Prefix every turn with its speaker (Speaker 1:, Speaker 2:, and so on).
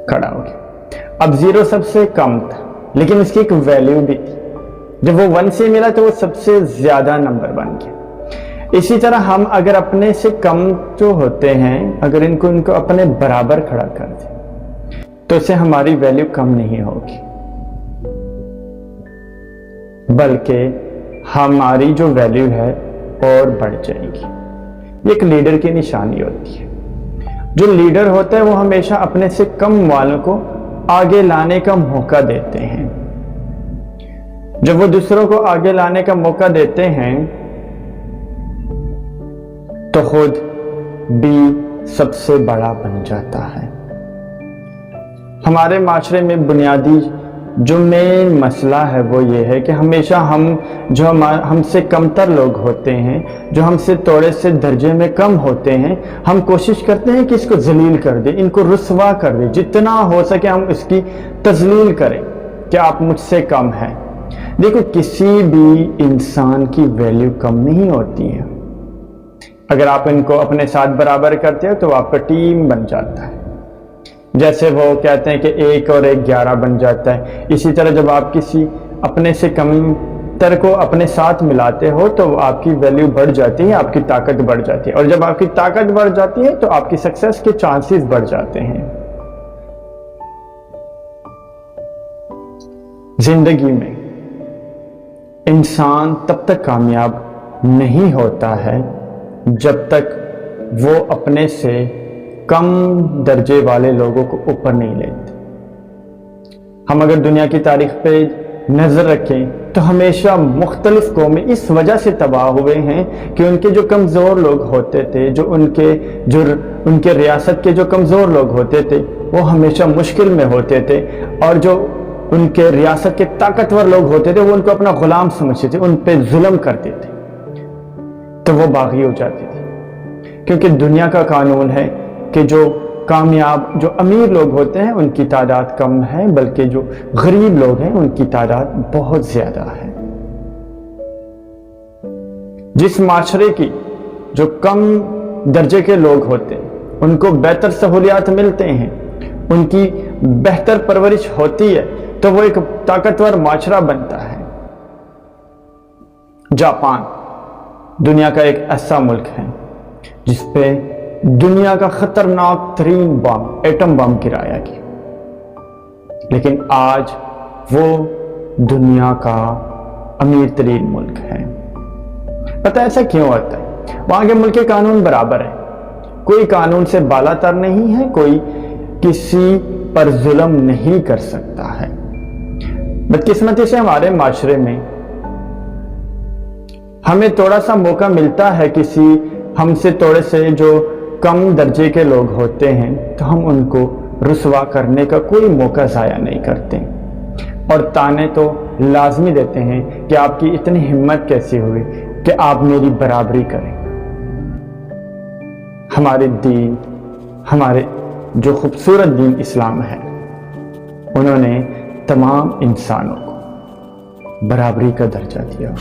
Speaker 1: खड़ा हो गया। अब 0 सबसे कम था, लेकिन उसकी एक वैल्यू भी थी। जब वो 1 से मिला तो वो सबसे ज्यादा नंबर बन गया। इसी तरह हम अगर अपने से कम जो होते हैं, अगर इनको अपने बराबर खड़ा कर दें तो इससे हमारी वैल्यू कम नहीं होगी, बल्कि हमारी जो वैल्यू है और बढ़ जाएगी। ये एक लीडर की निशानी होती है। जो लीडर होता है वो हमेशा अपने से कम वालों को आगे लाने का मौका देते हैं। जब वो दूसरों को आगे लाने का मौका देते हैं तो खुद भी सबसे बड़ा बन जाता है। हमारे माशरे में बुनियादी जो मेन मसला है वो ये है कि हमेशा हमसे कमतर लोग होते हैं, जो हमसे थोड़े से दर्जे में कम होते हैं, हम कोशिश करते हैं कि इसको जलील कर दें, इनको रुस्वा कर दें, जितना हो सके हम इसकी तजलील करें कि आप मुझसे कम हैं। देखो, किसी भी इंसान की वैल्यू कम नहीं होती है। अगर आप इनको अपने साथ बराबर करते हो तो आपका टीम बन जाता है। जैसे वो कहते हैं कि 1 और 1 11 बन जाता है। इसी तरह जब आप किसी अपने से कम तर को अपने साथ मिलाते हो तो आपकी वैल्यू बढ़ जाती है, आपकी ताकत बढ़ जाती है, और जब आपकी ताकत बढ़ जाती है तो आपकी सक्सेस के चांसेस बढ़ जाते हैं। जिंदगी में इंसान तब तक कामयाब नहीं होता है जब तक वो अपने से कम दर्जे वाले लोगों को ऊपर नहीं लेते। हम अगर दुनिया की तारीख पे नजर रखें तो हमेशा मुख्तलिफ कौमें इस वजह से तबाह हुए हैं कि उनके जो कमज़ोर लोग होते थे, जो उनके रियासत के जो कमज़ोर लोग होते थे वो हमेशा मुश्किल में होते थे, और जो उनके रियासत के ताकतवर लोग होते थे वो उनको अपना गुलाम समझते थे, उन पे जुल्म करते थे, तो वो बागी हो जाते थे। क्योंकि दुनिया का कानून है कि जो कामयाब, जो अमीर लोग होते हैं उनकी तादाद कम है, बल्कि जो गरीब लोग हैं उनकी तादाद बहुत ज्यादा है। जिस माशरे की जो कम दर्जे के लोग होते हैं उनको बेहतर सहूलियात मिलते हैं, उनकी बेहतर परवरिश होती है, तो वो एक ताकतवर माशरा बनता है। जापान दुनिया का एक ऐसा मुल्क है जिसपे दुनिया का खतरनाक तरीन बम, एटम बम गिराया गया, लेकिन आज वो दुनिया का अमीर तरीन मुल्क है। पता है ऐसा क्यों होता है? वहां के मुल्क के कानून बराबर है, कोई कानून से बालातर नहीं है, कोई किसी पर जुल्म नहीं कर सकता है। बदकिस्मती से हमारे माशरे में हमें थोड़ा सा मौका मिलता है, किसी हमसे थोड़े से जो कम दर्जे के लोग होते हैं तो हम उनको रुसवा करने का कोई मौका ज़ाया नहीं करते, और ताने तो लाजमी देते हैं कि आपकी इतनी हिम्मत कैसी हुई कि आप मेरी बराबरी करें। हमारे दीन, हमारे जो खूबसूरत दीन इस्लाम है, उन्होंने तमाम इंसानों को बराबरी का दर्जा दिया।